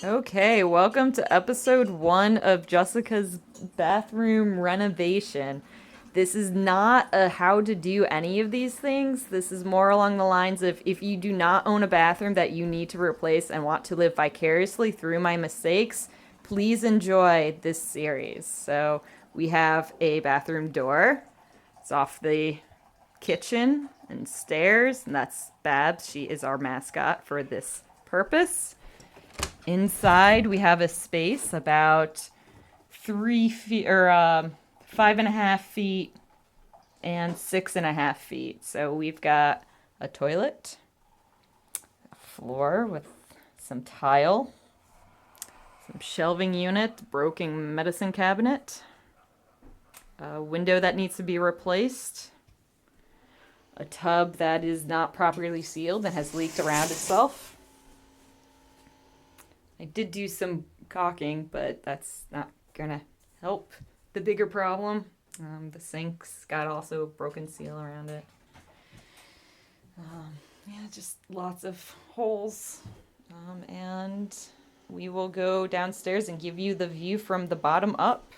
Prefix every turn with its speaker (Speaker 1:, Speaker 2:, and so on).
Speaker 1: Okay, welcome to episode 1 of Jessica's bathroom renovation. This is not a how to do any of these things. This is more along the lines of if you do not own a bathroom that you need to replace and want to live vicariously through my mistakes, please enjoy this series. So, we have a bathroom door. It's off the kitchen and stairs, and that's Babs. She is our mascot for this purpose. Inside, we have a space about 3 feet or 5.5 feet and 6.5 feet. So we've got a toilet, a floor with some tile, some shelving unit, broken medicine cabinet, a window that needs to be replaced, a tub that is not properly sealed and has leaked around itself. I did do some caulking, but that's not gonna help the bigger problem. The sink's got also a broken seal around it. Yeah, just lots of holes. And we will go downstairs and give you the view from the bottom up.